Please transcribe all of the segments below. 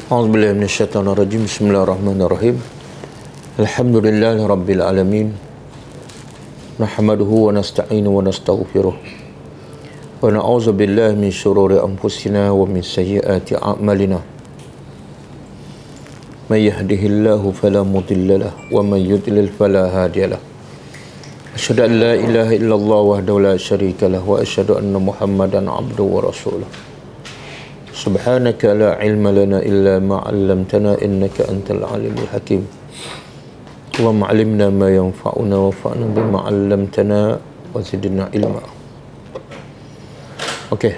A'udzubillahi minasyaitonirrajim. Bismillahirrahmanirrahim. Alhamdulillahi rabbil alamin. Nahmaduhu wa nasta'inu wa nastaghfiruh. Wa na'udzu billahi min syururi anfusina wa min sayyiati a'malina. May yahdihillahu fala mudilla lahu wa may yudlil fala hadiya lahu. Asyhadu an la ilaha illallah wahdahu la syarika lahu wa asyhadu anna Muhammadan 'abduhu wa rasuluh. Subhanaka la ilma lana illa ma 'allamtana innaka antal alimul hakim. Wa ma'allimna ma yanfa'una wa fa'na bima 'allamtana wa zidna ilma. Okey,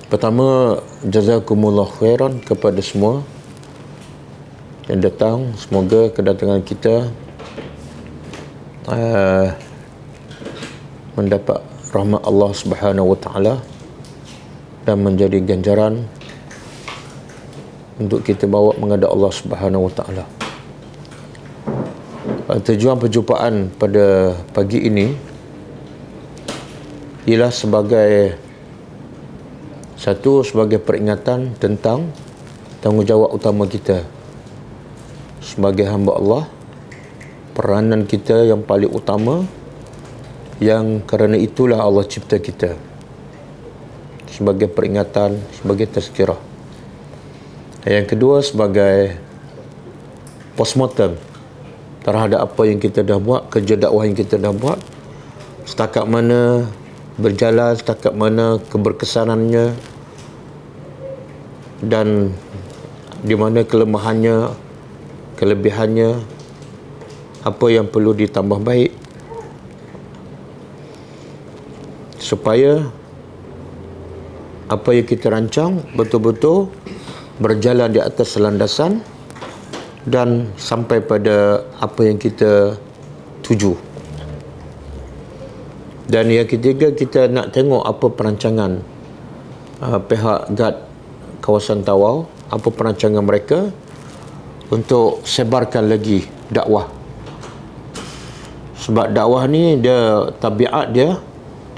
pertama, jazakumullah khairan kepada semua yang datang. Semoga kedatangan kita mendapat rahmat Allah Subhanahu wa taala dan menjadi ganjaran untuk kita bawa menghadap Allah Subhanahu wa taala. Tujuan perjumpaan pada pagi ini ialah sebagai peringatan tentang tanggungjawab utama kita sebagai hamba Allah, peranan kita yang paling utama, yang kerana itulah Allah cipta kita, sebagai peringatan, sebagai tazkirah. Yang kedua, sebagai postmortem terhadap apa yang kita dah buat, kerja dakwah yang kita dah buat, setakat mana berjalan, setakat mana keberkesanannya, dan di mana kelemahannya, kelebihannya, apa yang perlu ditambah baik, supaya apa yang kita rancang betul-betul berjalan di atas landasan dan sampai pada apa yang kita tuju. Dan yang ketiga, kita nak tengok apa perancangan pihak GAD kawasan Tawau, apa perancangan mereka untuk sebarkan lagi dakwah. Sebab dakwah ni dia tabiat dia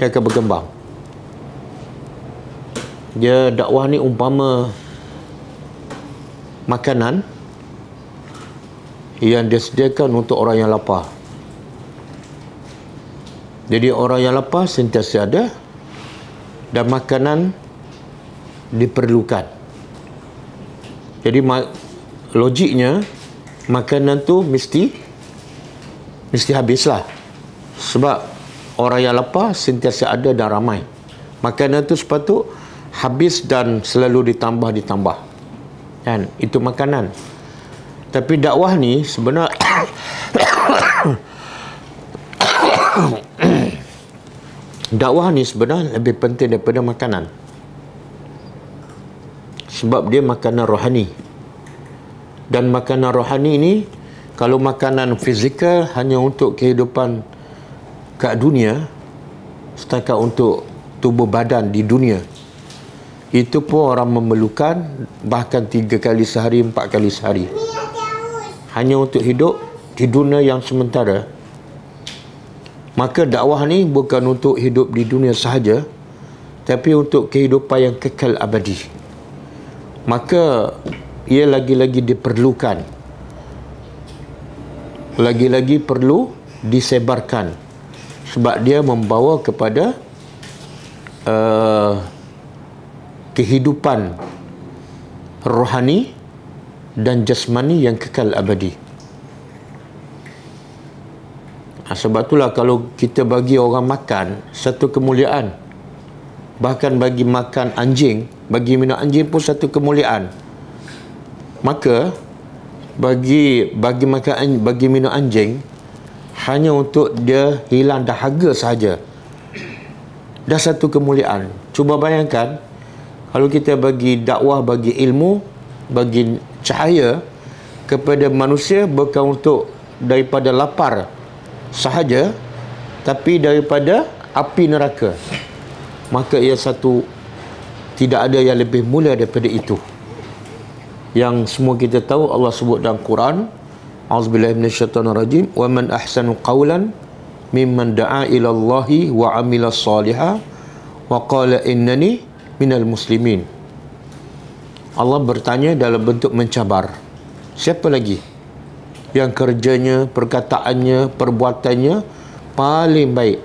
akan berkembang. Dia dakwah ni umpama makanan yang disediakan untuk orang yang lapar. Jadi orang yang lapar sentiasa ada dan makanan diperlukan. Jadi logiknya makanan tu mesti habislah. Sebab orang yang lapar sentiasa ada dan ramai. Makanan tu sepatut habis dan selalu ditambah. Kan? Itu makanan. Tapi dakwah ni sebenarnya dakwah ni sebenarnya lebih penting daripada makanan. Sebab dia makanan rohani. Dan makanan rohani ni, kalau makanan fizikal hanya untuk kehidupan kat dunia, setakat untuk tubuh badan di dunia, itu pun orang memerlukan bahkan 3 kali sehari, 4 kali sehari, hanya untuk hidup di dunia yang sementara. Maka dakwah ni bukan untuk hidup di dunia sahaja, tapi untuk kehidupan yang kekal abadi. Maka ia lagi-lagi diperlukan, lagi-lagi perlu disebarkan, sebab dia membawa kepada kehidupan rohani dan jasmani yang kekal abadi. Sebab itulah kalau kita bagi orang makan, satu kemuliaan. Bahkan bagi makan anjing, bagi minum anjing pun satu kemuliaan. Maka bagi minum anjing hanya untuk dia hilang dahaga sahaja, dah satu kemuliaan. Cuba bayangkan kalau kita bagi dakwah, bagi ilmu, bagi cahaya kepada manusia, bukan untuk daripada lapar sahaja, tapi daripada api neraka, maka ia satu, tidak ada yang lebih mulia daripada itu. Yang semua kita tahu Allah sebut dalam Quran, A'udzubillahi minasyaitonirrajim, wa man ahsanu qawlan mimman da'a ila Allahi wa amila salihah wa qala innani minal muslimin. Allah bertanya dalam bentuk mencabar. Siapa lagi yang kerjanya, perkataannya, perbuatannya paling baik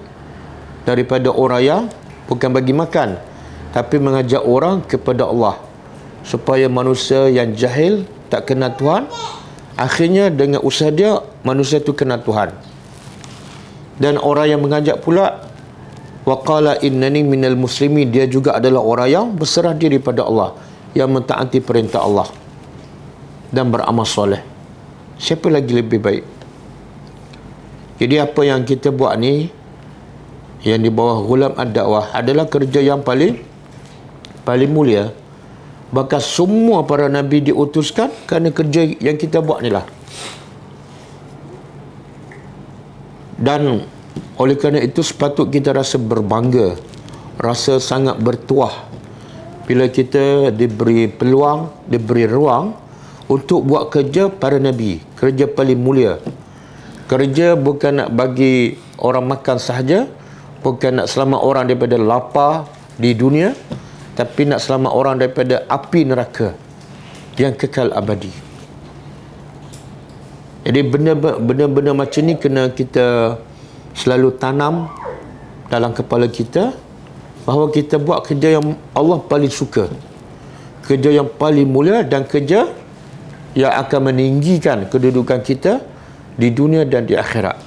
daripada orang yang bukan bagi makan, tapi mengajak orang kepada Allah, supaya manusia yang jahil tak kenal Tuhan, akhirnya dengan usaha dia manusia itu kenal Tuhan. Dan orang yang mengajak pula, waqala innani minal muslimin, dia juga adalah orang yang berserah diri pada Allah, yang mentaati perintah Allah dan beramal soleh. Siapa lagi lebih baik? Jadi apa yang kita buat ni, yang di bawah Ghulam Ad-Dakwah, adalah kerja yang paling mulia. Bahkan semua para nabi diutuskan kerana kerja yang kita buat ni lah. Dan oleh kerana itu sepatut kita rasa berbangga, rasa sangat bertuah bila kita diberi peluang, diberi ruang untuk buat kerja para nabi, kerja paling mulia. Kerja bukan nak bagi orang makan sahaja, bukan nak selamat orang daripada lapar di dunia, tapi nak selamat orang daripada api neraka yang kekal abadi. Jadi benda-benda macam ni kena kita selalu tanam dalam kepala kita, bahawa kita buat kerja yang Allah paling suka, kerja yang paling mulia, dan kerja yang akan meninggikan kedudukan kita di dunia dan di akhirat.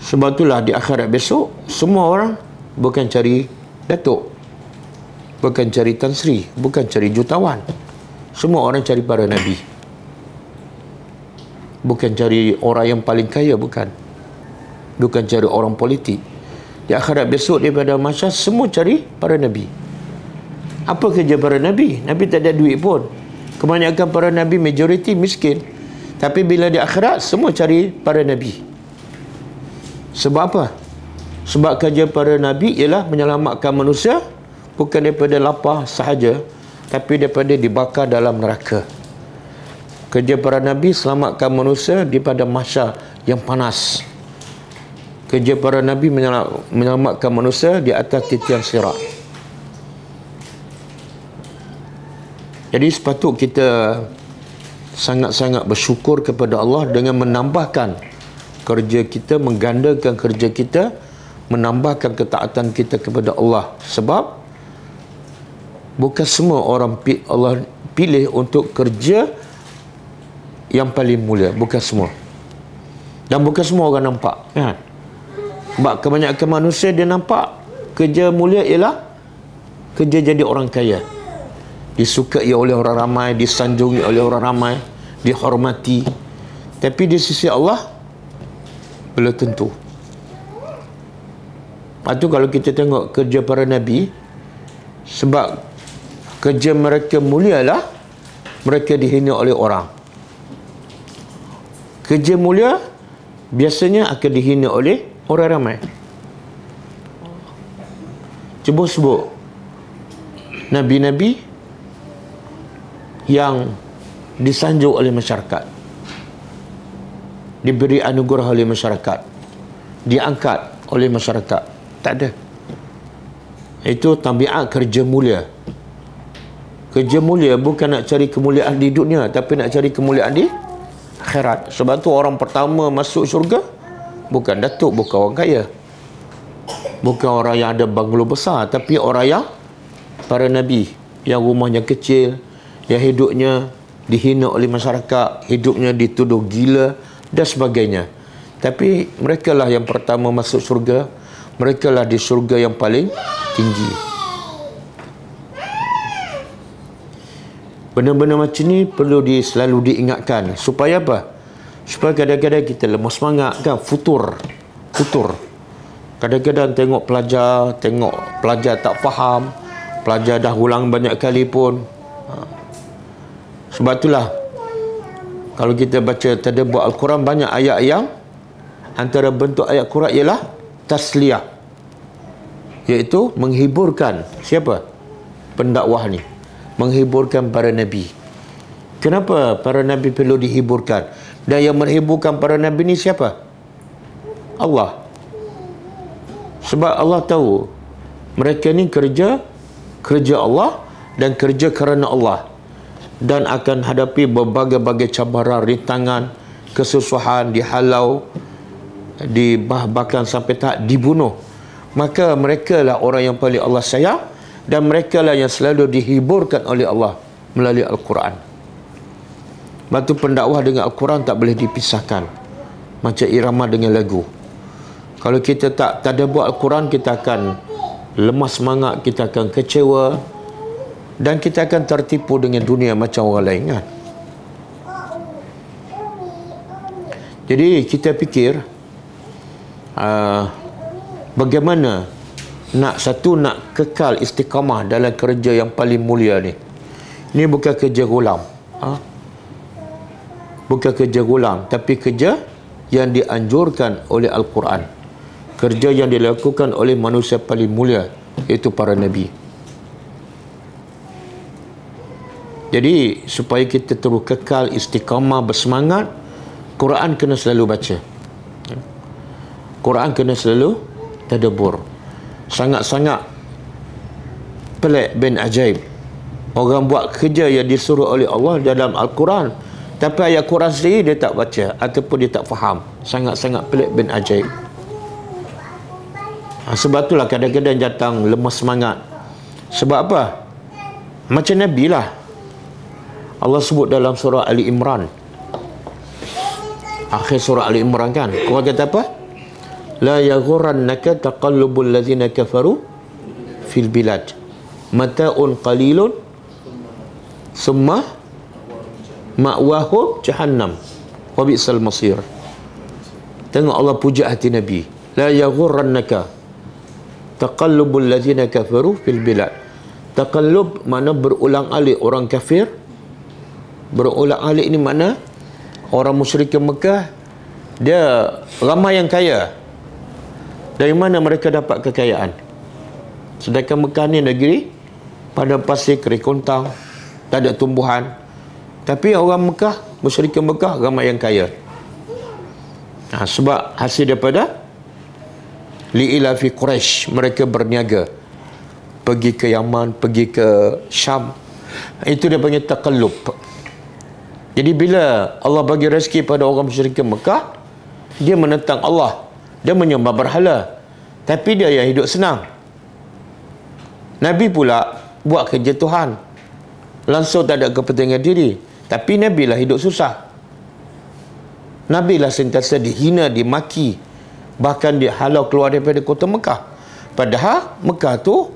Sebab itulah di akhirat besok, semua orang bukan cari datuk, bukan cari Tan Sri, bukan cari jutawan. Semua orang cari para nabi. Bukan cari orang yang paling kaya, bukan. Bukan cari orang politik. Di akhirat besok daripada mahsyar, semua cari para nabi. Apa kerja para nabi? Nabi tak ada duit pun. Kebanyakan para nabi majoriti miskin. Tapi bila di akhirat, semua cari para nabi. Sebab apa? Sebab kerja para nabi ialah menyelamatkan manusia, bukan daripada lapar sahaja, tapi daripada dibakar dalam neraka. Kerja para nabi selamatkan manusia daripada mahsyar yang panas. Kerja para nabi menyelamatkan manusia di atas titian sirat. Jadi sepatut kita sangat-sangat bersyukur kepada Allah dengan menambahkan kerja kita, menggandakan kerja kita, menambahkan ketaatan kita kepada Allah. Sebab bukan semua orang Allah pilih untuk kerja yang paling mulia. Bukan semua. Dan bukan semua orang nampak, kan? Sebab kebanyakan manusia dia nampak kerja mulia ialah kerja jadi orang kaya, disukai oleh orang ramai, disanjungi oleh orang ramai, dihormati. Tapi di sisi Allah belum tentu. Lepas tu kalau kita tengok kerja para nabi, sebab kerja mereka mulia lah, mereka dihina oleh orang. Kerja mulia biasanya akan dihina oleh orang ramai. Cuba sebut nabi-nabi yang disanjung oleh masyarakat, diberi anugerah oleh masyarakat, diangkat oleh masyarakat. Tak ada. Itu tabiat kerja mulia. Kerja mulia bukan nak cari kemuliaan di dunia, tapi nak cari kemuliaan di akhirat. Sebab tu orang pertama masuk syurga bukan datuk, bukan orang kaya, bukan orang yang ada banglo besar, tapi orang yang para nabi, yang rumahnya kecil, yang hidupnya dihina oleh masyarakat, hidupnya dituduh gila dan sebagainya. Tapi mereka lah yang pertama masuk syurga. Mereka lah di syurga yang paling tinggi. Benda-benda macam ni perlu selalu diingatkan. Supaya apa? Supaya kadang-kadang kita lemah semangat, kan? Futur. Kadang-kadang tengok pelajar tak faham, pelajar dah ulang banyak kali pun. Sebab itulah kalau kita baca tadabbur Al-Quran, banyak ayat yang antara bentuk ayat Quran ialah tasliyah, iaitu menghiburkan siapa? Pendakwah ni, menghiburkan para nabi. Kenapa para nabi perlu dihiburkan? Dan yang menghiburkan para nabi ni siapa? Allah. Sebab Allah tahu mereka ni kerja Allah, dan kerja kerana Allah, dan akan hadapi berbagai-bagai cabaran, rintangan, kesusahan, dihalau, bahkan sampai tak dibunuh, maka mereka lah orang yang paling Allah sayang, dan mereka lah yang selalu dihiburkan oleh Allah melalui Al-Quran. Batu pendakwah dengan Al-Quran tak boleh dipisahkan, macam irama dengan lagu. Kalau kita tak tadabbur Al-Quran, kita akan lemah semangat, kita akan kecewa, dan kita akan tertipu dengan dunia macam orang lain, kan? Jadi kita fikir bagaimana nak kekal istiqamah dalam kerja yang paling mulia ni. Ini bukan kerja gulam, bukan kerja gulam, tapi kerja yang dianjurkan oleh Al-Quran, kerja yang dilakukan oleh manusia paling mulia, iaitu para Nabi. Jadi supaya kita terus kekal istiqamah, bersemangat, Quran kena selalu baca, Quran kena selalu tadabbur. Sangat-sangat pelik bin ajaib orang buat kerja yang disuruh oleh Allah dalam Al-Quran, tapi ayat Quran sendiri dia tak baca ataupun dia tak faham. Sangat-sangat pelik bin ajaib. Sebab itulah kadang-kadang datang lemah semangat. Sebab apa? Macam Nabi lah. Allah sebut dalam surah Ali Imran, akhir surah Ali Imran, kan, Quran kata apa? La yaghurrannaka taqallubul ladzina kafaru fil bilad mata'un qalilun summa ma'wahum jahannam wa bi'sal masir. Tengok Allah puja hati Nabi. La yaghurrannaka taqallubul ladzina kafaru fil bilad. Taqallub makna berulang-alik orang kafir. Berulang-alik ni makna orang musyrik Mekah, dia ramai yang kaya. Dari mana mereka dapat kekayaan? Sedangkan Mekah ni negeri pada pasir, kerik kontang, tak ada tumbuhan. Tapi orang Mekah, musyrik Mekah, ramai yang kaya. Sebab hasil daripada li'ilafi Quraisy, mereka berniaga, pergi ke Yaman, pergi ke Syam. Itu dia panggil taqallub. Jadi bila Allah bagi rezeki pada orang musyrik Mekah, dia menentang Allah, dia menyembah berhala, tapi dia yang hidup senang. Nabi pula buat kerja Tuhan, langsung tak ada kepentingan diri, tapi Nabi lah hidup susah. Nabi lah sentiasa dihina, dimaki, bahkan dihalau keluar daripada kota Mekah. Padahal Mekah tu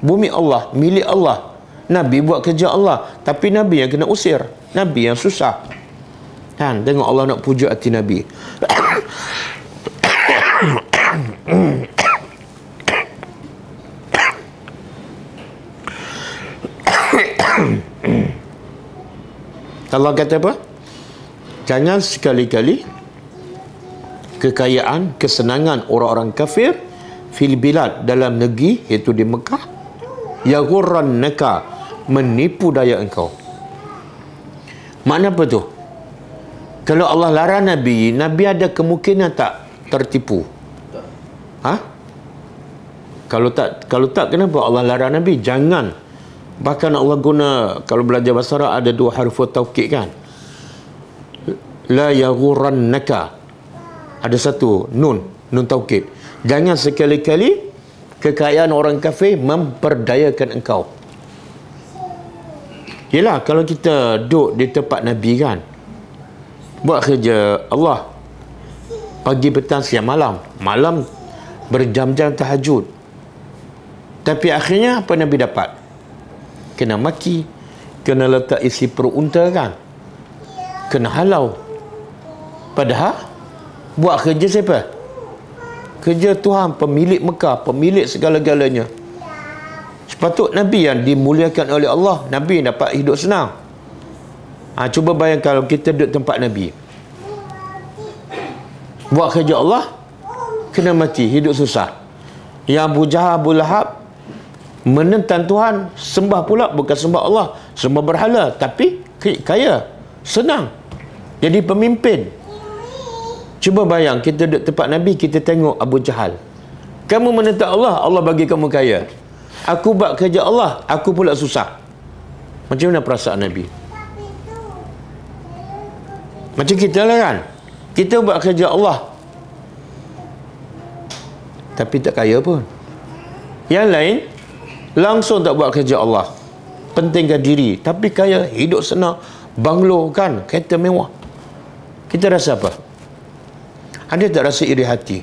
bumi Allah, milik Allah. Nabi buat kerja Allah, tapi Nabi yang kena usir, Nabi yang susah. Kan, tengok Allah nak puja hati Nabi. Allah kata apa? Jangan sekali-kali kekayaan, kesenangan orang-orang kafir fil bilad, dalam negeri, iaitu di Mekah, yaghurrannaka, menipu daya engkau. Makna apa tu? Kalau Allah larang Nabi, Nabi ada kemungkinan tak tertipu? Kalau tak, kenapa Allah larang Nabi? Jangan. Bahkan Allah guna, kalau belajar bahasa Arab, ada dua harfu taukid, kan? La yaghurrannaka, ada satu nun taukid. Jangan sekali-kali kekayaan orang kafir memperdayakan engkau. Yelah, kalau kita duduk di tempat Nabi, kan, buat kerja Allah pagi, petang, siang, malam berjam-jam tahajud, tapi akhirnya apa Nabi dapat? Kena maki, kena letak isi perut unta, kan, kena halau. Padahal buat kerja siapa? Kerja Tuhan, pemilik Mekah, pemilik segala-galanya. Sepatut Nabi yang dimuliakan oleh Allah, Nabi yang dapat hidup senang. Cuba bayangkan kalau kita duduk tempat Nabi, buat kerja Allah, kena mati, hidup susah. Yang Abu Jahal, Abu Lahab menentang Tuhan, sembah pula, bukan sembah Allah, sembah berhala, tapi kaya, senang, jadi pemimpin. Cuba bayang, kita duduk tempat Nabi, kita tengok Abu Jahal. Kamu menentang Allah, Allah bagi kamu kaya. Aku buat kerja Allah, aku pula susah. Macam mana perasaan Nabi? Macam kita lah kan. Kita buat kerja Allah, tapi tak kaya pun. Yang lain langsung tak buat kerja Allah, pentingkan diri, tapi kaya, hidup senang, banglo kan, kereta mewah. Kita rasa apa? Ada tak rasa iri hati?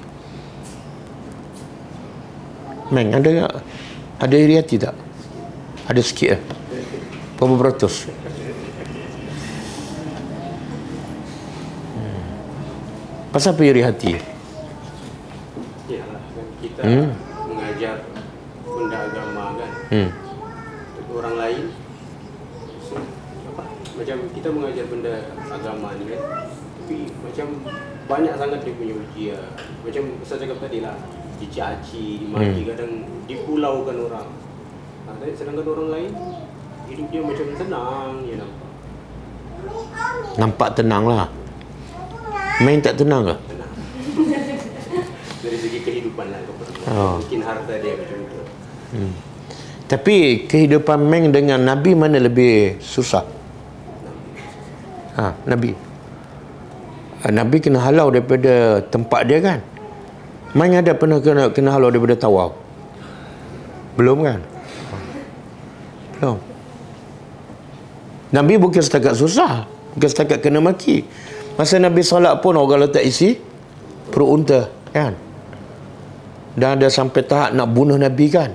Meng, ada iri hati tak? Ada sikit lah. Berapa beratus? Pasal apa iri hati? Ya, kita mengajar benda agama kan. Orang lain, macam kita mengajar benda agama ni kan, tapi macam banyak sangat dia punya ujian. Macam saya cakap tadi lah, dicaci, dimaki, kadang dipulaukan orang. Sedangkan orang lain hidup dia macam tenang, ya nampak. Nampak tenang lah. Main tak tenang ke? Tenang. Dari segi kehidupan lah. Mungkin harta dia macam itu. Tapi kehidupan Meng dengan Nabi mana lebih susah? Nabi. Nabi kena halau daripada tempat dia kan? Meng ada pernah kena halau daripada Tawaf? Belum kan? Belum. Nabi bukan setakat susah, bukan setakat kena maki. Masa Nabi solat pun orang letak isi perut unta kan? Dan ada sampai tahap nak bunuh Nabi kan?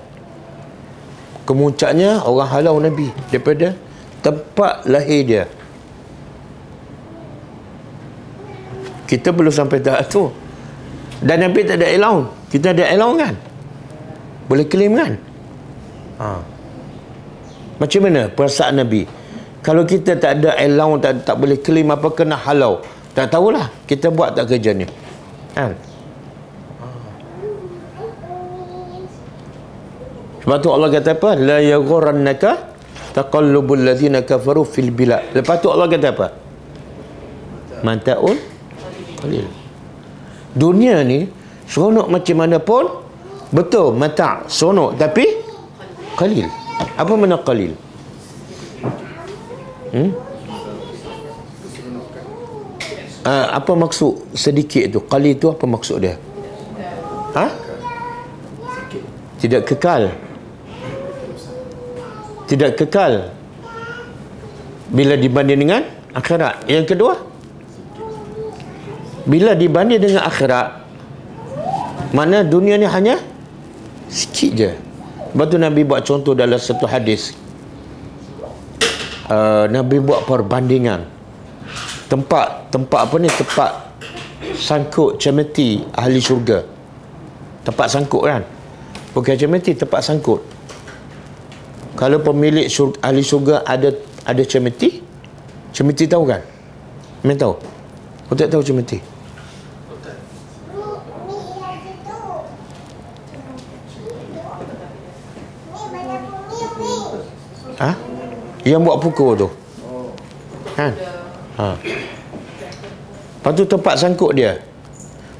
Kemuncaknya orang halau Nabi daripada tempat lahir dia. Kita belum sampai tahap tu. Dan Nabi tak ada allowance. Kita ada allowance kan? Boleh claim kan? Macam mana perasaan Nabi? Kalau kita tak ada allowance, tak boleh claim apa, kena halau, tak tahulah kita buat tak kerja ni kan? Sebab tu Allah kata apa? La yaghurrannaka taqallubul ladzina kafaru fil bilad. Lepas tu Allah kata apa? Mataun qalil. Dunia ni seronok macam mana pun, betul, mata' seronok, tapi qalil. Apa makna qalil? Apa maksud sedikit tu? Qalil tu apa maksud dia? Tidak kekal. Tidak kekal bila dibanding dengan akhirat. Yang kedua, bila dibanding dengan akhirat, mana dunia ni hanya sikit je. Sebab tu Nabi buat contoh dalam satu hadis. Nabi buat perbandingan tempat apa ni, tempat sangkut cemeti ahli syurga. Tempat sangkut kan, bukan cemeti, tempat sangkut. Kalau pemilik ahli syurga ada cemeti tahu kan? Memang tahu? Kau tak tahu cemeti? Yang buat pukul tu kan? Lepas tu tempat sangkut dia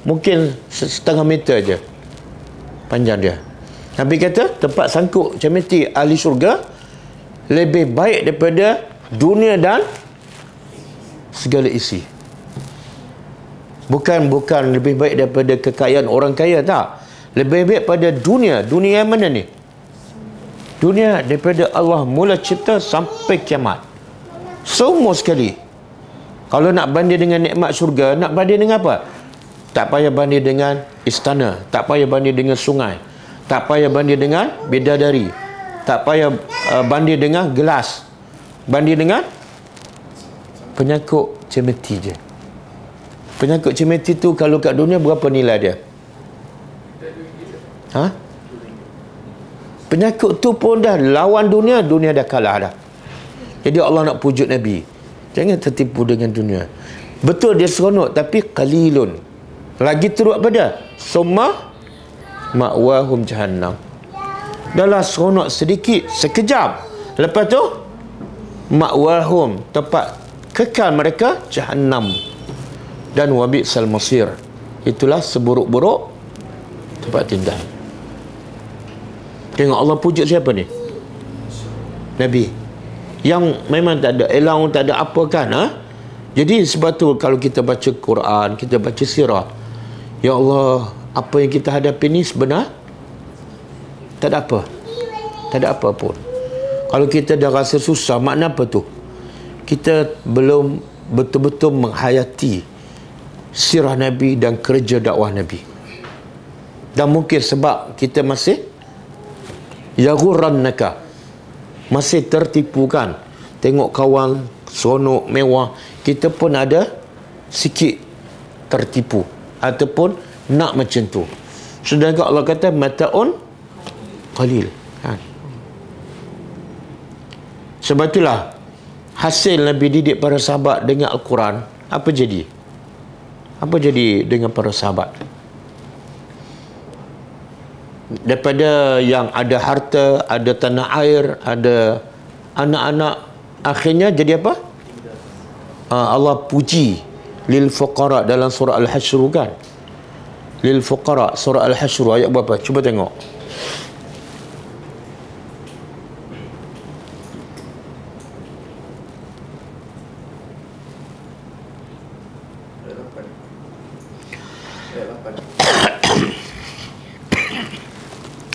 mungkin setengah meter je panjang dia. Nabi kata tempat sangkut cemeti ahli syurga lebih baik daripada dunia dan segala isi. Bukan lebih baik daripada kekayaan orang kaya, tak. Lebih baik pada dunia. Dunia yang mana ni? Dunia daripada Allah mula cipta sampai kiamat. Semua sekali. Kalau nak banding dengan nikmat syurga, nak banding dengan apa? Tak payah banding dengan istana, tak payah banding dengan sungai, tak payah banding dengan bidadari, tak payah banding dengan gelas, banding dengan penyangkut cemeti je. Penyangkut cemeti tu kalau kat dunia berapa nilai dia? Penyangkut tu pun dah lawan dunia dah kalah dah. Jadi Allah nak pujuk Nabi, jangan tertipu dengan dunia. Betul dia seronok, tapi qalilun. Lagi teruk pada summa ma'wahum jahannam. Dahlah seronok sedikit, sekejap, lepas tu ma'wahum, tempat kekal mereka jahannam. Dan wabi'sal masir, itulah seburuk-buruk tempat tinggal. Tengok Allah pujuk siapa ni? Nabi. Yang memang tak ada elang, tak ada apa kan, ha? Jadi sebab tu kalau kita baca Quran, kita baca sirah, ya Allah, apa yang kita hadapi ni sebenar tak ada apa. Tak ada apa pun. Kalau kita dah rasa susah, makna apa tu? Kita belum betul-betul menghayati sirah Nabi dan kerja dakwah Nabi. Dan mungkin sebab kita masih yaghurrannaka, masih tertipu kan. Tengok kawan seronok, mewah, kita pun ada sikit tertipu ataupun nak macam tu. Sedangkan Allah kata mata'un qalil kan. Sebab itulah hasil Nabi didik para sahabat dengan Al-Quran, apa jadi? Apa jadi dengan para sahabat? Daripada yang ada harta, ada tanah air, ada anak-anak, akhirnya jadi apa? Allah puji lil fuqara dalam surah Al-Hashr kan. Lil fuqara, surah Al-Hashr ayat berapa? Cuba tengok.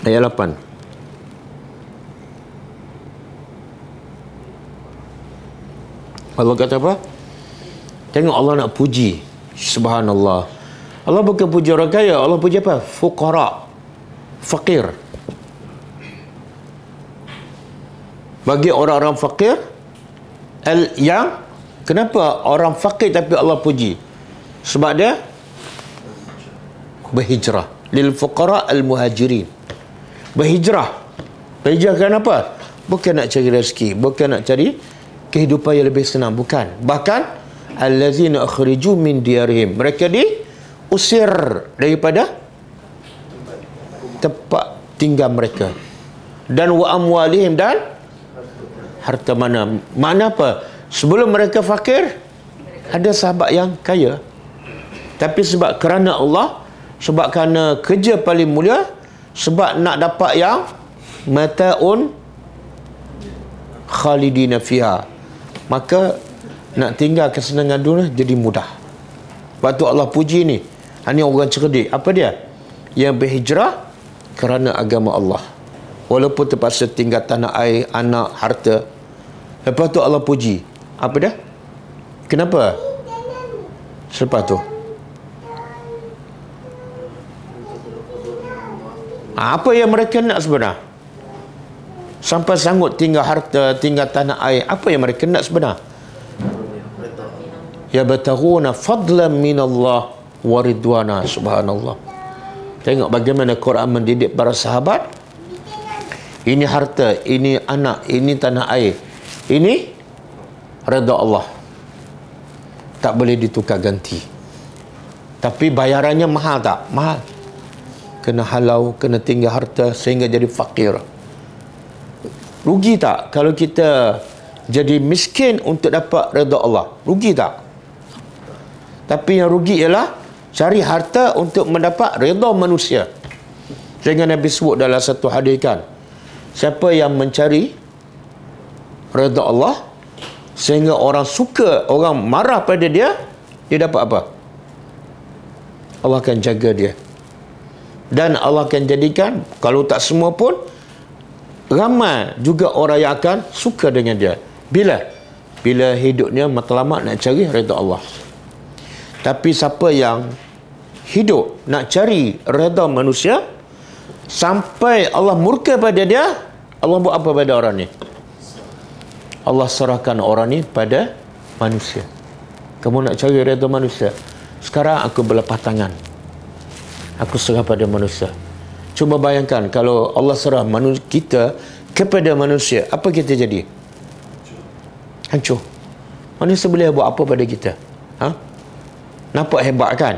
Ayat 8. Allah kata apa? Tengok Allah nak puji. Subhanallah. Allah bukan puji orang kaya. Allah puji apa? Fuqara. Fakir. Bagi orang-orang fakir, yang kenapa orang fakir tapi Allah puji? Sebab dia berhijrah. Lil fuqara al-muhajirin. Berhijrah. Berhijrah kenapa? Bukan nak cari rezeki, bukan nak cari kehidupan yang lebih senang, bukan. Bahkan allazina akhriju min diyarihim, mereka diusir daripada tempat tinggal mereka, dan wa amwalihim, dan harta mana. Mana apa? Sebelum mereka fakir, ada sahabat yang kaya, tapi sebab kerana Allah, sebab kerana kerja paling mulia, sebab nak dapat yang mata'un khalidina fiha, maka nak tinggal kesenangan dunia jadi mudah. Sebab tu Allah puji ni. Ini orang cerdik. Apa dia? Yang berhijrah kerana agama Allah, walaupun terpaksa tinggal tanah air, anak, harta. Lepas tu Allah puji. Apa dia? Kenapa? Selepas tu apa yang mereka nak sebenar? Sampai sanggup tinggal harta, tinggal tanah air. Apa yang mereka nak sebenar? Ya bataghuna fadlan minallah wa ridwana. Subhanallah. Tengok bagaimana Quran mendidik para sahabat. Ini harta, ini anak, ini tanah air, ini redha Allah, tak boleh ditukar ganti. Tapi bayarannya mahal tak? Mahal. Kena halau, kena tinggal harta sehingga jadi fakir. Rugi tak kalau kita jadi miskin untuk dapat redha Allah? Rugi tak? Tapi yang rugi ialah cari harta untuk mendapat redha manusia. Sehingga Nabi sebut dalam satu hadis kan, siapa yang mencari redha Allah sehingga orang suka, orang marah pada dia, dia dapat apa? Allah akan jaga dia. Dan Allah akan jadikan, kalau tak semua pun, ramai juga orang yang akan suka dengan dia. Bila? Bila hidupnya matlamat nak cari redha Allah. Tapi siapa yang hidup nak cari redha manusia, sampai Allah murka pada dia, Allah buat apa pada orang ni? Allah serahkan orang ni pada manusia. Kamu nak cari redha manusia, sekarang aku berlepas tangan, aku serah pada manusia. Cuba bayangkan kalau Allah serah kita kepada manusia, apa kita jadi? Hancur. Manusia boleh buat apa pada kita? Ha? Nampak hebat kan?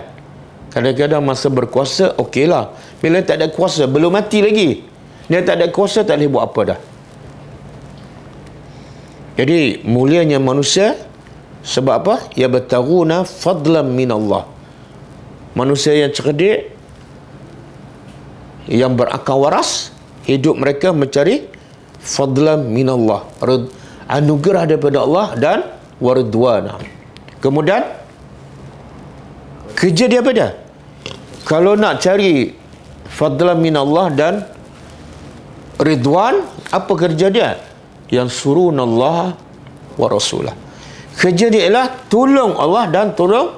Kadang-kadang masa berkuasa, okeylah. Bila tak ada kuasa, belum mati lagi, dia tak ada kuasa, tak boleh buat apa dah. Jadi mulianya manusia sebab apa? Ya bataghuna fadlan minallah. Manusia yang cerdik, yang berakal waras, hidup mereka mencari fadlan minallah, anugerah daripada Allah dan waridwana. Kemudian kerja dia apa dia? Kalau nak cari fadlan minallah dan ridwan, apa kerja dia? Yang surunallah wa rasulah. Kerja dia ialah tolong Allah dan tolong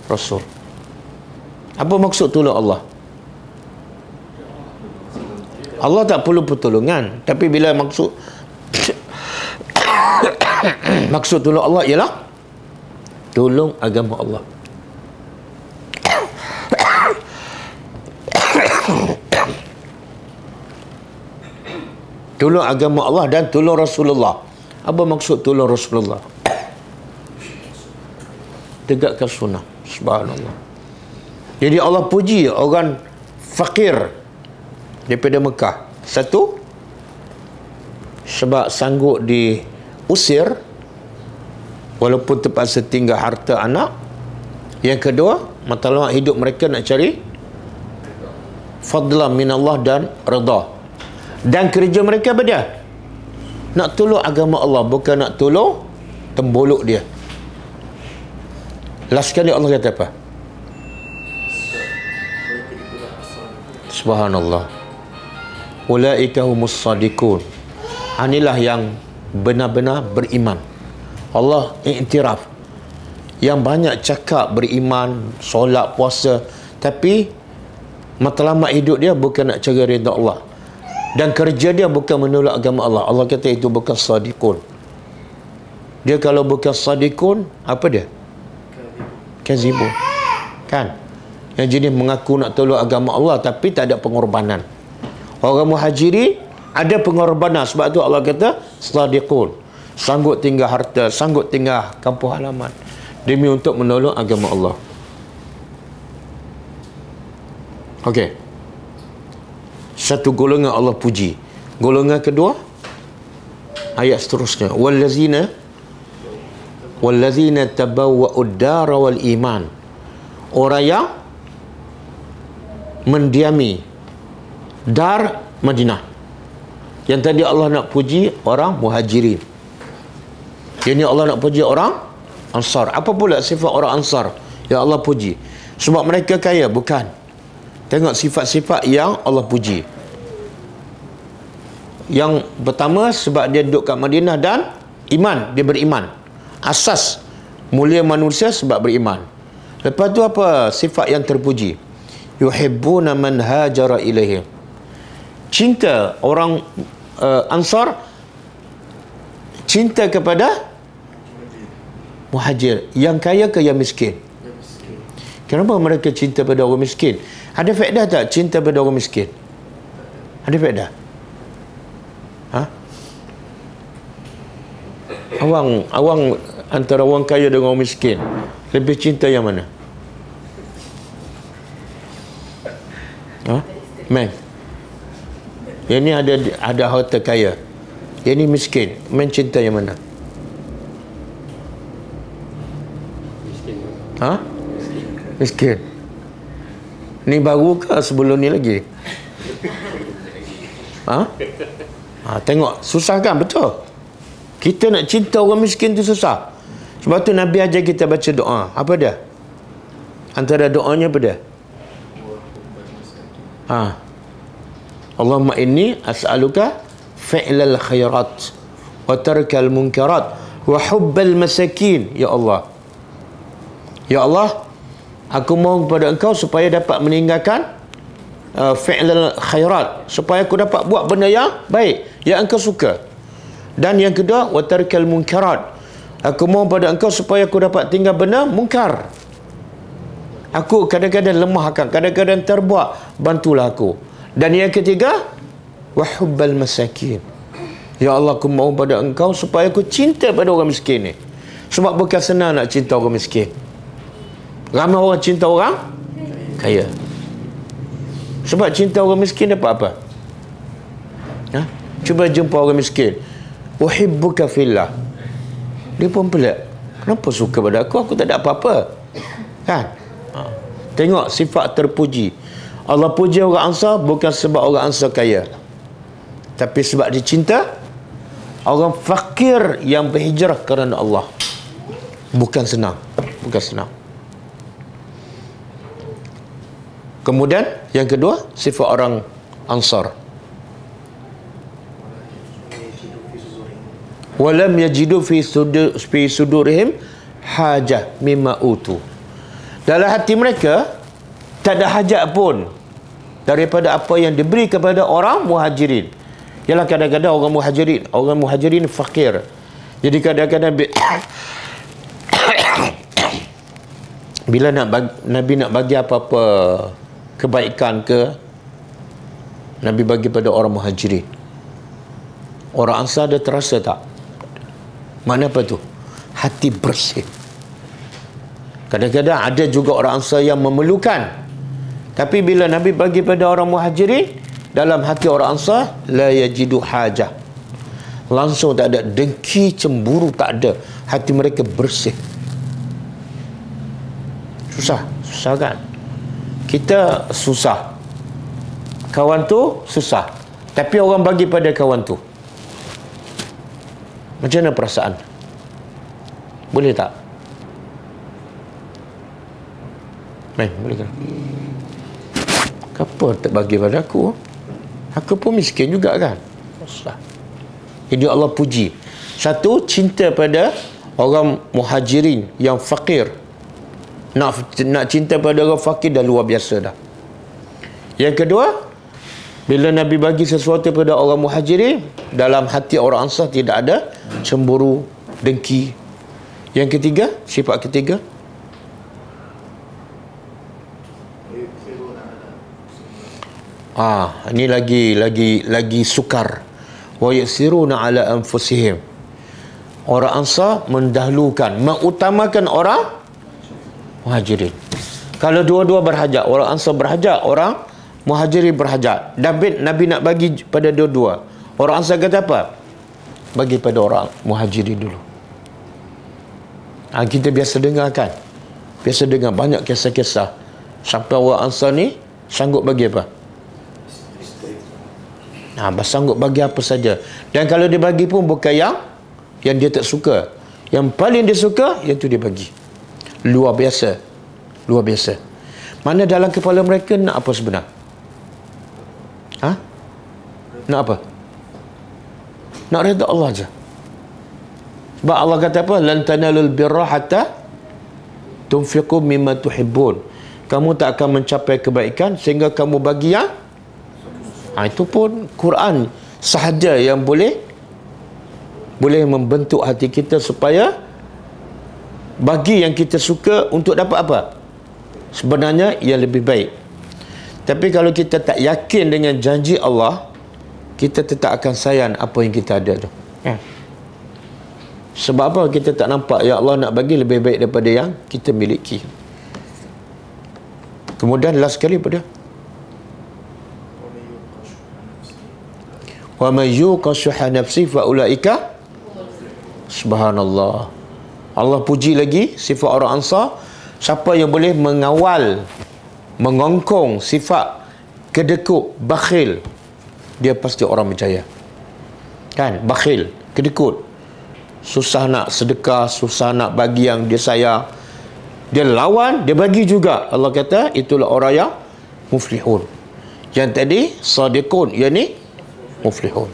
Rasul. Apa maksud tolong Allah? Allah tak perlu pertolongan, tapi bila maksud maksud tolong Allah ialah tolong agama Allah. Tolong agama Allah dan tolong Rasulullah. Apa maksud tolong Rasulullah? Tegakkan sunnah. Subhanallah. Jadi Allah puji orang fakir daripada Mekah. Satu, sebab sanggup diusir walaupun terpaksa tinggal harta anak. Yang kedua, matlamat hidup mereka nak cari fadlan minallah dan redha. Dan kerja mereka apa dia? Nak tolong agama Allah, bukan nak tolong tembolok dia. Last sekali Allah kata apa? Subhanallah. Ulaika humus sadiqun. Inilah yang benar-benar beriman. Allah iktiraf. Yang banyak cakap beriman, solat, puasa, tapi matlamat hidup dia bukan nak cari redha Allah. Dan kerja dia bukan menolak agama Allah. Allah kata itu bukan sadiqun. Dia kalau bukan sadiqun, apa dia? Kazibun. Kan? Yang jenis mengaku nak tolong agama Allah tapi tak ada pengorbanan. Orang muhajiri ada pengorbanan. Sebab tu Allah kata sadiqun. Sanggup tinggal harta, sanggup tinggal kampung halaman demi untuk menolong agama Allah. Okey. Satu golongan Allah puji. Golongan kedua, ayat seterusnya, wallazina tabawwa'ud dara wal iman. Orang yang mendiami dar Madinah. Yang tadi Allah nak puji orang muhajirin. Ini Allah nak puji orang Ansar. Apa pula sifat orang Ansar yang Allah puji? Sebab mereka kaya? Bukan. Tengok sifat-sifat yang Allah puji. Yang pertama, sebab dia duduk kat Madinah dan iman. Dia beriman. Asas mulia manusia sebab beriman. Lepas tu apa sifat yang terpuji? Yuhibbuna man hajara ilaihim. Cinta orang Ansar, cinta kepada muhajir. Yang kaya ke yang miskin? Kenapa mereka cinta pada orang miskin? Ada faedah tak cinta pada orang miskin? Ada faedah? Ha? Awang antara orang kaya dengan orang miskin, lebih cinta yang mana? Ha? Men. Yang ni ada harta kaya. Yang ni miskin. Men cinta yang mana? Ha? Miskin. Ni baru ke sebelum ni lagi? Ha? Ha, tengok, susah kan? Betul. Kita nak cinta orang miskin tu susah. Sebab tu Nabi ajar kita baca doa. Apa dia? Antara doanya apa dia? Ha. Allahumma inni as'aluka fi'lal khairat wa tarkal munkarat wa hubbal masakin. Ya Allah. Ya Allah, aku mohon kepada Engkau supaya dapat meninggalkan fi'lal khairat, supaya aku dapat buat benda yang baik, yang Engkau suka. Dan yang kedua, wa tarkal munkarat, aku mohon pada Engkau supaya aku dapat tinggal benda mungkar. Aku kadang-kadang lemah akan, kadang-kadang terbuat, bantulah aku. Dan yang ketiga, wa hubbal masakin. Ya Allah, aku mohon pada Engkau supaya aku cinta pada orang miskin ni. Sebab bukan senang nak cinta orang miskin. Ramai orang cinta orang kaya. Sebab cinta orang miskin dapat apa? Ha? Cuba jumpa orang miskin. Uhibbuka fillah. Dia pun pelik. Kenapa suka pada aku? Aku tak ada apa-apa. Kan? Ha. Tengok sifat terpuji. Allah puji orang Ansar bukan sebab orang Ansar kaya. Tapi sebab dia cinta orang fakir yang berhijrah kerana Allah. Bukan senang. Bukan senang. Kemudian yang kedua, sifat orang Ansar. Walam yajidu fi sudurihim hajah mimma utu. Dalam hati mereka tak ada hajat pun daripada apa yang diberi kepada orang muhajirin. Ialah kadang-kadang orang muhajirin fakir. Jadi kadang-kadang bila Nabi nak bagi apa-apa kebaikan ke, Nabi bagi pada orang muhajirin. Orang Ansar dia terasa tak? Mana apa tu? Hati bersih. Kadang-kadang ada juga orang Ansar yang memerlukan. Tapi bila Nabi bagi pada orang muhajirin, dalam hati orang Ansar la yajidu hajah. Langsung tak ada dengki, cemburu, tak ada. Hati mereka bersih. Susah kan? Kita susah. Kawan tu susah. Tapi orang bagi pada kawan tu. Macam mana perasaan? Boleh tak? Boleh kan? Kenapa tak bagi pada aku? Aku pun miskin juga kan? Susah. Jadi Allah puji. Satu, cinta pada orang muhajirin yang fakir. Nak cinta pada orang fakir dah luar biasa dah. Yang kedua, bila Nabi bagi sesuatu pada orang muhajirin, dalam hati orang Ansar tidak ada cemburu, dengki. Yang ketiga, sifat ketiga, ini lagi sukar. Wa yasiruna ala anfusihim. Orang Ansar mendahulukan, mengutamakan orang muhajirin. Kalau dua-dua berhajat, orang Ansar berhajat, orang muhajirin berhajat. Nabi nak bagi pada dua-dua. Orang Ansar kata apa? Bagi pada orang muhajirin dulu. Kita biasa dengar kan? Biasa dengar banyak kisah-kisah. Sampai orang Ansar ni sanggup bagi apa? Sanggup bagi apa saja. Dan kalau dia bagi pun bukan yang dia tak suka. Yang paling dia suka, yang tu dia bagi. Luar biasa. Luar biasa. Mana dalam kepala mereka nak apa sebenar? Nak apa? Nak redha Allah aja. Sebab Allah kata apa? Lan tanalul birra hatta tunfiqu mimma tuhibbun. Kamu tak akan mencapai kebaikan sehingga kamu bagi yang itu pun Quran sahaja yang boleh membentuk hati kita supaya bagi yang kita suka untuk dapat apa? Sebenarnya yang lebih baik. Tapi kalau kita tak yakin dengan janji Allah, kita tetap akan sayang apa yang kita ada tu. Sebab apa kita tak nampak ya Allah nak bagi lebih baik daripada yang kita miliki. Kemudian last sekali pada wa may yuqa syuha nafsi fa ulaika, subhanallah. Allah puji lagi sifat orang Ansar. Siapa yang boleh mengawal, mengongkong sifat kedekut, bakhil, dia pasti orang berjaya. Kan? Bakhil, kedekut, susah nak sedekah, susah nak bagi yang dia sayang, dia lawan, dia bagi juga. Allah kata itulah orang yang muflihun. Yang tadi sadiqun, yang ni muflihun.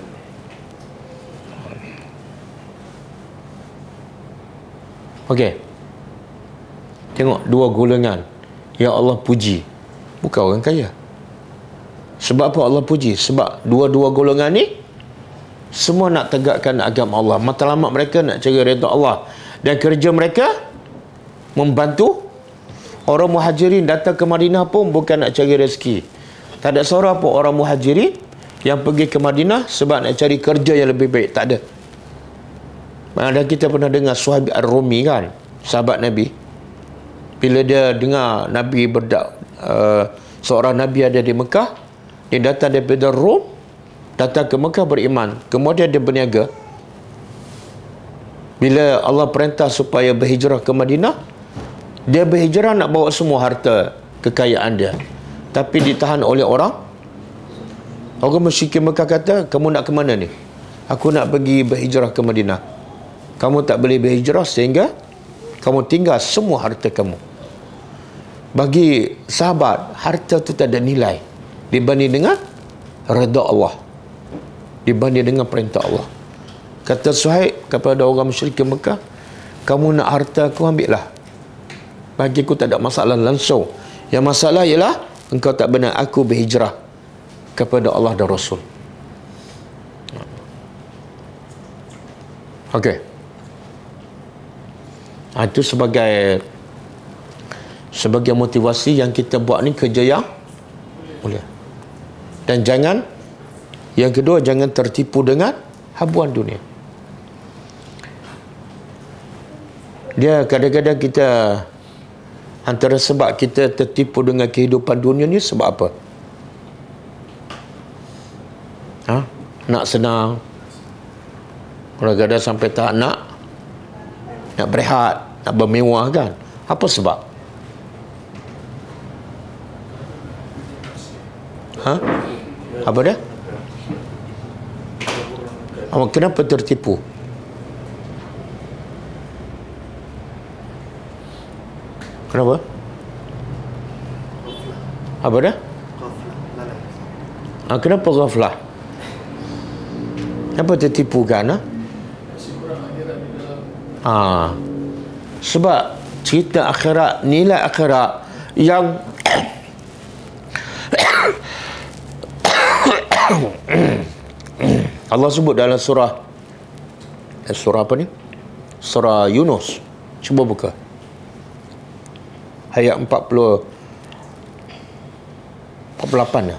Okey. Tengok dua golongan yang Allah puji. Bukan orang kaya. Sebab apa Allah puji? Sebab dua-dua golongan ni semua nak tegakkan agama Allah. Matlamat mereka nak cari redha Allah. Dan kerja mereka membantu orang muhajirin datang ke Madinah pun bukan nak cari rezeki. Tak ada seorang pun orang muhajirin yang pergi ke Madinah sebab nak cari kerja yang lebih baik. Tak ada. Dan kita pernah dengar Suhaib Ar-Rumi kan, sahabat Nabi. Bila dia dengar Nabi seorang Nabi ada di Mekah, dia datang daripada Rom, datang ke Mekah beriman. Kemudian dia berniaga. Bila Allah perintah supaya berhijrah ke Madinah, dia berhijrah nak bawa semua harta kekayaan dia. Tapi ditahan oleh orang Orang musyrik Mekah kata, kamu nak ke mana ni? Aku nak pergi berhijrah ke Madinah. Kamu tak boleh berhijrah sehingga kamu tinggal semua harta kamu. Bagi sahabat, harta tu tak ada nilai dibanding dengan redha Allah, dibanding dengan perintah Allah. Kata Suhaib kepada orang musyrik Mekah, kamu nak harta aku, ambil lah. Bagi aku tak ada masalah langsung. Yang masalah ialah engkau tak benar aku berhijrah kepada Allah dan Rasul. Okey. Itu sebagai motivasi yang kita buat ni kerja yang mulia. Dan yang kedua, jangan tertipu dengan habuan dunia. Dia kadang-kadang kita, antara sebab kita tertipu dengan kehidupan dunia ni sebab apa? Nak senang. Kadang-kadang sampai tak nak berehat, nak bermewah kan? Apa sebab? Apa dia? Kenapa tertipu? Kenapa? Apa dia? Kenapa ghaflah? Kenapa tertipu kan? Sebab cerita akhirat, nilai akhirat yang Allah sebut dalam surah apa ni? Surah Yunus. Cuba buka ayat 48 ya.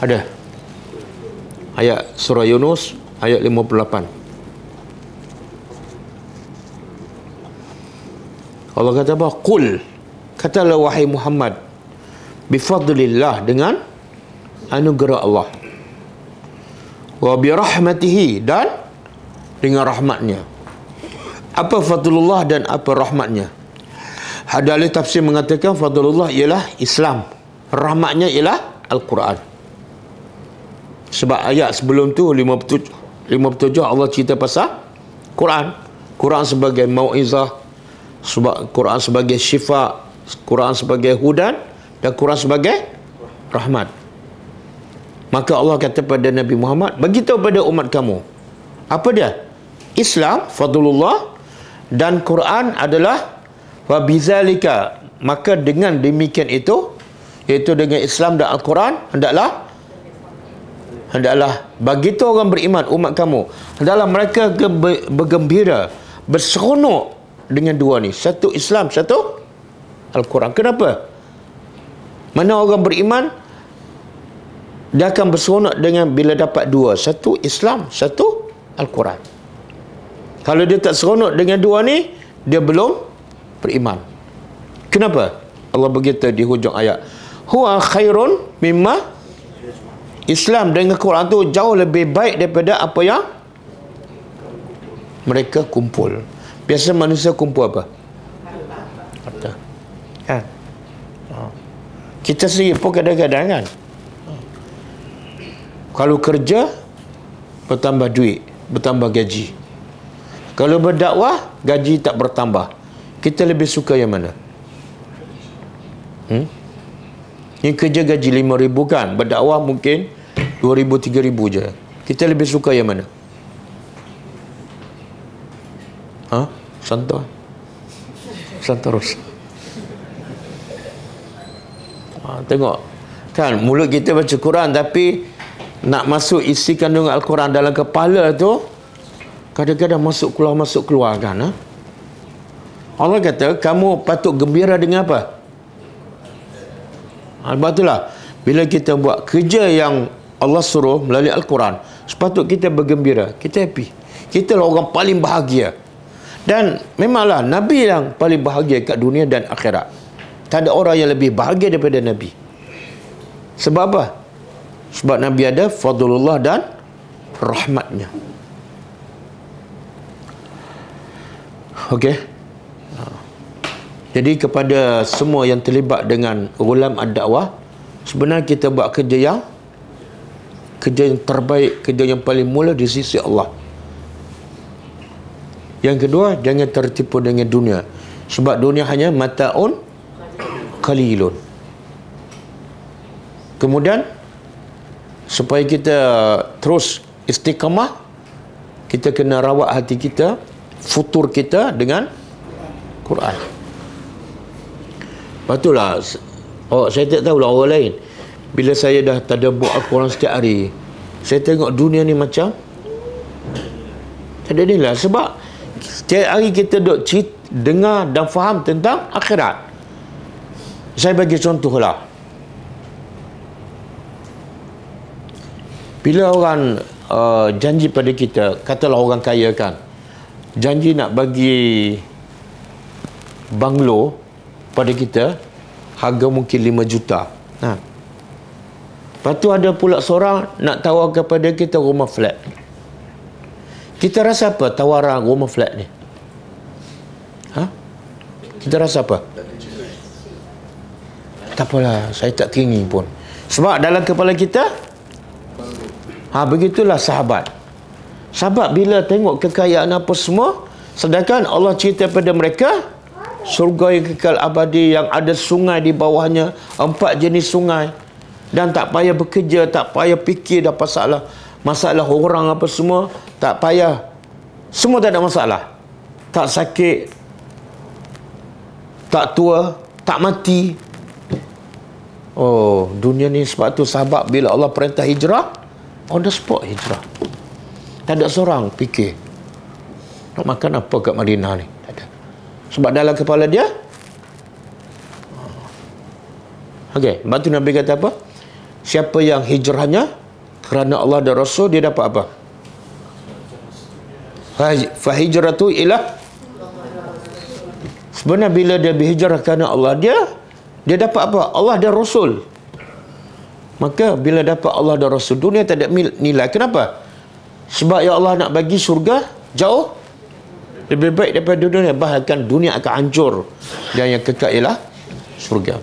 Ada ayat surah Yunus ayat 58. Allah kata apa? Qul, katalah wahai Muhammad, bifadlillah, dengan anugerah Allah, wa birahmatihi, dan dengan rahmatnya. Apa fadlullah dan apa rahmatnya? Ada ahli tafsir mengatakan fadlullah ialah Islam, rahmatnya ialah Al-Quran. Sebab ayat sebelum tu 57 Allah cerita pasal Quran. Quran sebagai mau'izah, sebab Quran sebagai syifa, Quran sebagai hudan, dan Quran sebagai rahmat. Maka Allah kata pada Nabi Muhammad, beritahu pada umat kamu, apa dia? Islam, fadlullah, dan Quran adalah wa bizalika. Maka dengan demikian itu, iaitu dengan Islam dan Al-Quran, hendaklah bagi tu orang beriman, umat kamu, hendaklah mereka bergembira, berseronok dengan dua ni. Satu Islam, satu Al-Quran. Kenapa? Mana orang beriman, dia akan berseronok dengan bila dapat dua. Satu Islam, satu Al-Quran. Kalau dia tak seronok dengan dua ni, dia belum beriman. Kenapa? Allah berkata di hujung ayat, huwa khairun mimma, Islam dengan Quran tu jauh lebih baik daripada apa yang mereka kumpul. Biasa manusia kumpul apa? Harta. Kan? Kita sendiri pun kadang-kadang kan, kalau kerja bertambah duit, bertambah gaji. Kalau berdakwah, gaji tak bertambah. Kita lebih suka yang mana? Yang kerja gaji 5,000 kan, berdakwah mungkin 2,000, 3,000 je. Kita lebih suka yang mana? Santos. Tengok kan, mulut kita baca Quran, tapi nak masuk isi kandungan Al-Quran dalam kepala tu kadang-kadang masuk keluar kan. Allah kata kamu patut gembira dengan apa? Sebab itulah bila kita buat kerja yang Allah suruh melalui Al-Quran, sepatut kita bergembira, kita happy. Kita lah orang paling bahagia. Dan memanglah Nabi yang paling bahagia kat dunia dan akhirat. Tak ada orang yang lebih bahagia daripada Nabi. Sebab apa? Sebab Nabi ada fadlullah dan rahmatnya. Okey. Jadi kepada semua yang terlibat dengan Ghulam ad-Dakwah, sebenarnya kita buat kerja yang terbaik, kerja yang paling mulia di sisi Allah. Yang kedua, jangan tertipu dengan dunia. Sebab dunia hanya mata'un qalilun. Kemudian, supaya kita terus istiqamah, kita kena rawat hati kita, futur kita dengan Quran. Patutlah, saya tak tahulah orang lain. Bila saya dah tadabbur Al-Quran setiap hari, saya tengok dunia ni macam tak ada nilai. Sebab setiap hari kita duk dengar dan faham tentang akhirat. Saya bagi contoh lah. Bila orang janji pada kita, katalah orang kaya kan, janji nak bagi banglo pada kita, harga mungkin 5 juta. Lepas tu ada pula seorang nak tawar kepada kita rumah flat. Kita rasa apa tawaran rumah flat ni? Kita rasa apa? Tak apalah, saya tak teringin pun. Sebab dalam kepala kita, begitulah sahabat. Sahabat bila tengok kekayaan apa semua, sedangkan Allah cerita pada mereka surga yang kekal abadi yang ada sungai di bawahnya, 4 jenis sungai, dan tak payah bekerja, tak payah fikir dah masalah orang apa semua, tak payah, semua tak ada masalah, tak sakit, tak tua, tak mati. Oh, dunia ni. Sebab tu sahabat bila Allah perintah hijrah, on the spot hijrah. Tak ada seorang fikir nak makan apa kat Madinah ni. Sebab dalam kepala dia, okey, lepas tu Nabi kata apa? Siapa yang hijrahnya kerana Allah dan Rasul, dia dapat apa? Fa hijratu ila. Sebenarnya bila dia berhijrah kerana Allah, dia dapat apa? Allah dan Rasul. Maka bila dapat Allah dan Rasul, dunia tak ada nilai. Kenapa? Sebab ya Allah nak bagi syurga jauh lebih baik daripada dunia. Bahkan dunia akan hancur, dan yang kekal ialah surga.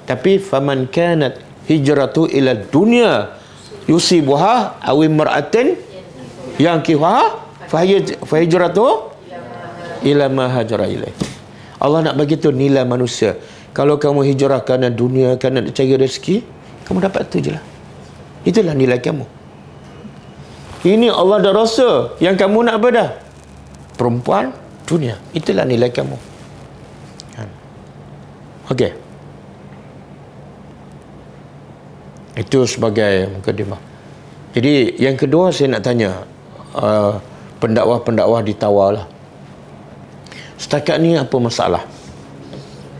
Tapi faman kanat hijratu ila dunya yusibuha aw imra'atin yankihuha fa hijratu ila ma hajara ilaih. Allah nak bagi tu nilai manusia. Kalau kamu hijrah kerana dunia, kerana nak cari rezeki, kamu dapat tu je lah. Itulah nilai kamu. Ini Allah dan Rasul. Yang kamu nak apa dah? Perempuan, dunia. Itulah nilai kamu. Okey. Itu sebagai mukadimah. Jadi yang kedua saya nak tanya, pendakwah-pendakwah ditawar lah. Setakat ni apa masalah?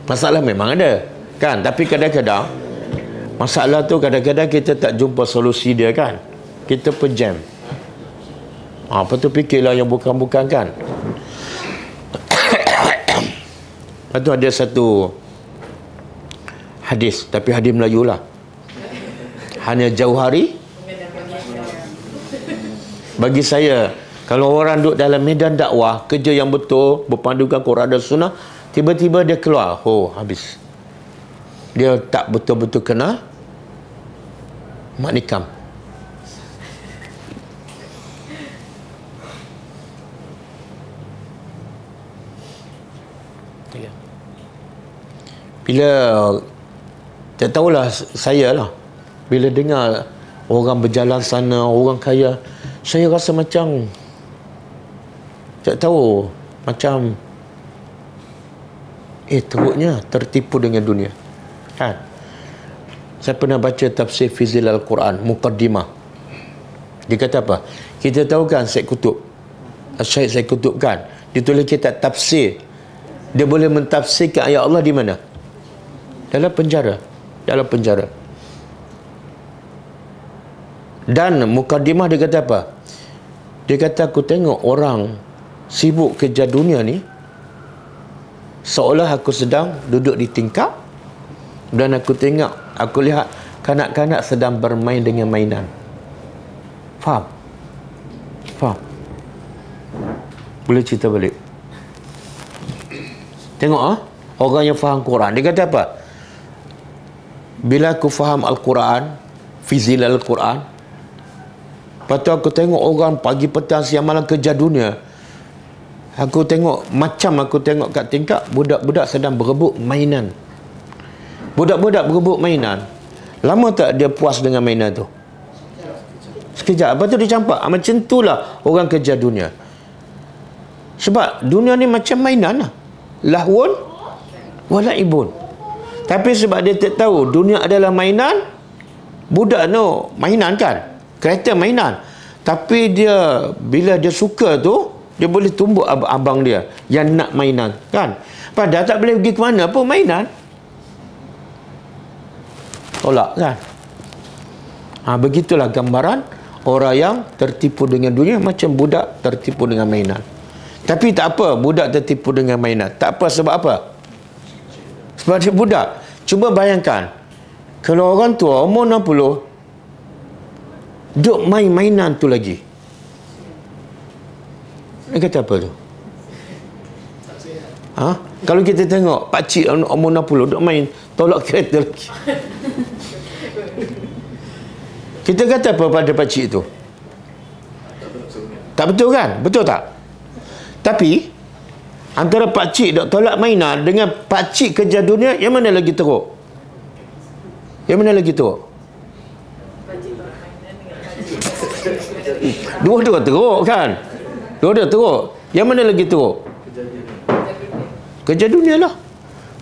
Masalah memang ada, kan? Tapi kadang-kadang masalah tu kadang-kadang kita tak jumpa solusi dia, kan? Kita pejam. Apa tu fikirlah yang bukan-bukan, kan? Lepas tu ada satu hadis, tapi hadis Melayu lah. Hanya jauh hari. Bagi saya, kalau orang duduk dalam medan dakwah, kerja yang betul, berpandukan Quran dan Sunnah, tiba-tiba dia keluar, habis. Dia tak betul-betul kena mak nikam. Bila tak tahulah saya lah, bila dengar orang berjalan sana, orang kaya, saya rasa macam tak tahu, macam teruknya tertipu dengan dunia, kan? Saya pernah baca tafsir Fizil Al-Quran, Muqaddimah. Dia kata apa? Kita tahu kan Syed Qutb kan, dia tulis kitab tafsir. Dia boleh mentafsirkan ayat Allah di mana? Dalam penjara. Dalam penjara. Dan Muqaddimah dia kata apa? Dia kata, aku tengok orang sibuk kejar dunia ni, seolah aku sedang duduk di tingkap dan aku lihat kanak-kanak sedang bermain dengan mainan. Faham? Boleh cerita balik. Tengok orang yang faham Quran, dia kata apa? Bila aku faham Al-Quran, fizil Al-Quran, lepas tu aku tengok orang pagi petang siang malam kejar dunia, aku tengok kat tingkap budak-budak sedang berebut mainan. Budak-budak berebut mainan. Lama tak dia puas dengan mainan tu? Sekejap. Lepas tu dia campak. Macam itulah orang kejar dunia. Sebab dunia ni macam mainan lah. Lahwun walaibun. Tapi sebab dia tak tahu dunia adalah mainan, budak tu mainan kan, kereta mainan. Tapi dia, bila dia suka tu, dia boleh tumbuk abang dia yang nak mainan kan. Padahal tak boleh pergi ke mana pun mainan. Tolak kan. Begitulah gambaran orang yang tertipu dengan dunia, macam budak tertipu dengan mainan. Tapi tak apa, budak tertipu dengan mainan. Tak apa, sebab apa? Sebab dia budak. Cuba bayangkan, kalau orang tua umur 60 duk main mainan tu lagi, dia kata apa tu? Kalau kita tengok pakcik umur 60 duk main tolak kereta lagi, kita kata apa pada pakcik tu? Tak betul kan? Betul tak? Tapi antara pakcik duk tolak mainan dengan pakcik kejar dunia, yang mana lagi teruk? Yang mana lagi teruk? Dua-dua teruk kan? Dua-dua teruk. Yang mana lagi teruk? Kejar dunia lah.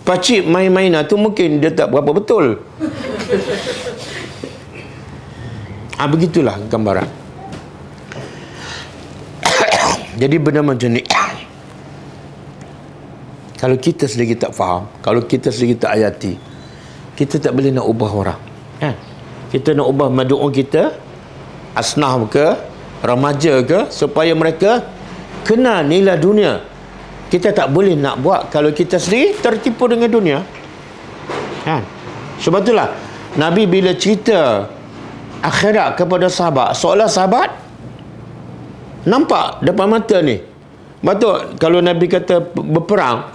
Pakcik main-mainan tu mungkin dia tak berapa betul. Begitulah gambaran. Jadi benda macam ni, kalau kita sendiri tak faham, kalau kita sendiri tak hayati, kita tak boleh nak ubah orang kan? Kita nak ubah madu'un kita, asnah ke, remaja ke, supaya mereka kenal nilai dunia. Kita tak boleh nak buat kalau kita sendiri tertipu dengan dunia kan? Sebab itulah Nabi bila cerita akhirat kepada sahabat, seolah sahabat nampak depan mata ni. Betul, kalau Nabi kata berperang,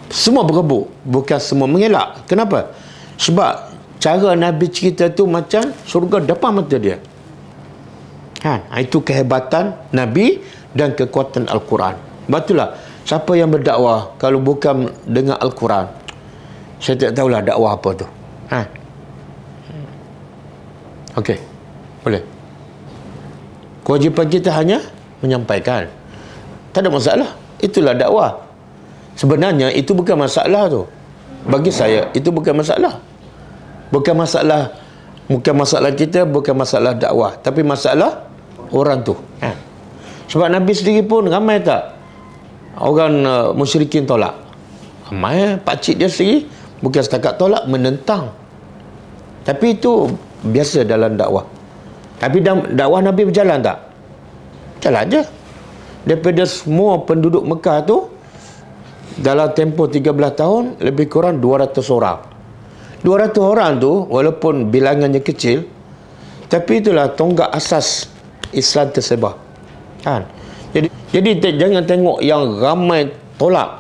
semua berebut, bukan semua mengelak. Kenapa? Sebab cara Nabi cerita tu macam surga depan mata dia kan? Itu kehebatan Nabi dan kekuatan Al-Quran. Betullah, siapa yang berdakwah kalau bukan dengan Al-Quran, saya tak tahulah dakwah apa tu. Okey, boleh. Kewajipan kita hanya menyampaikan, tak ada masalah. Itulah dakwah. Sebenarnya itu bukan masalah tu. Bagi saya itu bukan masalah. Bukan masalah kita, bukan masalah dakwah, tapi masalah orang tu. Sebab Nabi sendiri pun ramai tak orang musyrikin tolak. Ramai. Pakcik dia sendiri bukan setakat tolak, menentang. Tapi itu biasa dalam dakwah. Tapi dakwah Nabi berjalan tak? Jalan je. Daripada semua penduduk Mekah tu, dalam tempoh 13 tahun, lebih kurang 200 orang. 200 orang tu, walaupun bilangannya kecil, tapi itulah tonggak asas Islam tersebar kan? Jadi jangan tengok yang ramai tolak,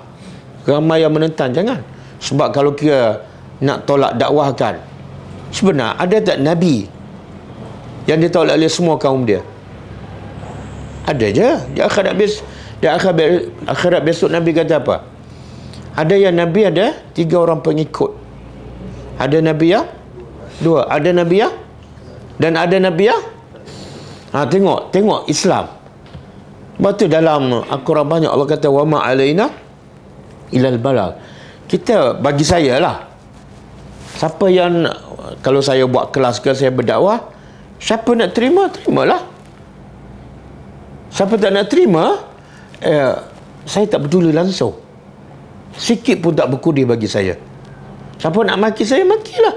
ramai yang menentang, jangan. Sebab kalau kira nak tolak dakwahkan, sebenarnya ada tak Nabi yang ditolak oleh semua kaum dia? Ada je. Di akhirat besok Nabi kata apa? Ada yang Nabi ada 3 orang pengikut, ada Nabi yang 2, ada Nabi yang, dan ada Nabi yang tengok Islam. Sebab tu dalam Al-Quran banyak Allah kata wa ma alaina ilal balagh. Kita, bagi saya lah, siapa yang, kalau saya buat kelas ke, saya berdakwah, siapa nak terima, terimalah. Siapa tak nak terima, saya tak peduli langsung. Sikit pun tak berkudi bagi saya. Siapa nak maki saya, makilah.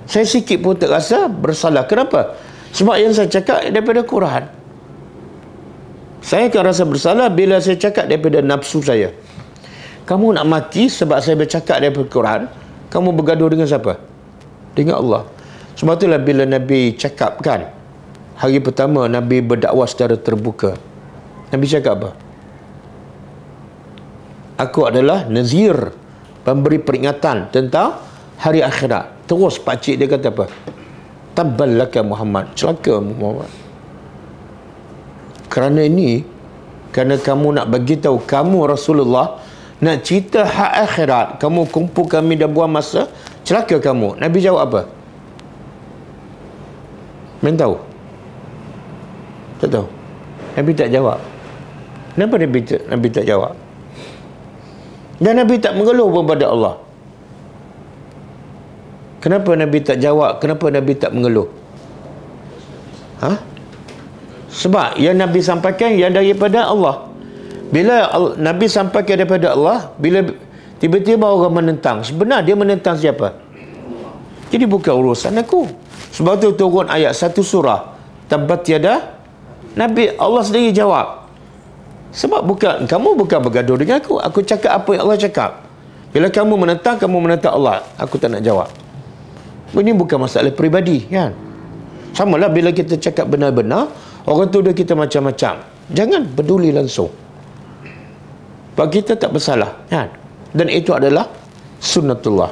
Saya sikit pun tak rasa bersalah. Kenapa? Sebab yang saya cakap daripada Quran. Saya akan rasa bersalah bila saya cakap daripada nafsu saya. Kamu nak maki sebab saya bercakap daripada Quran, kamu bergaduh dengan siapa? Dengan Allah. Sebab itulah bila Nabi cakap kan, hari pertama Nabi berdakwah secara terbuka, Nabi cakap apa? Aku adalah nazir, pemberi peringatan tentang hari akhirat. Terus pakcik dia kata apa? Tabballaka Muhammad, celaka Muhammad. Kerana ini, kerana kamu nak bagi tahu kamu Rasulullah, nak cerita hak akhirat, kamu kumpul kami dan buang masa, celaka kamu. Nabi jawab apa? Main tahu? Tak tahu. Nabi tak jawab. Kenapa Nabi tak jawab? Dan Nabi tak mengeluh pun pada Allah. Kenapa Nabi tak jawab? Kenapa Nabi tak mengeluh? Ha? Sebab yang Nabi sampaikan yang daripada Allah. Bila Nabi sampaikan daripada Allah, bila tiba-tiba orang menentang, sebenarnya dia menentang siapa? Jadi bukan urusan aku. Sebab tu turun ayat satu surah, Tabbat yada, Nabi Allah sendiri jawab. Sebab kamu bukan bergaduh dengan aku. Aku cakap apa yang Allah cakap. Bila kamu menentang Allah. Aku tak nak jawab. Ini bukan masalah peribadi, kan? Samalah bila kita cakap benar-benar, orang tuduh kita macam-macam. Jangan peduli langsung. Sebab kita tak bersalah, kan? Dan itu adalah sunnatullah.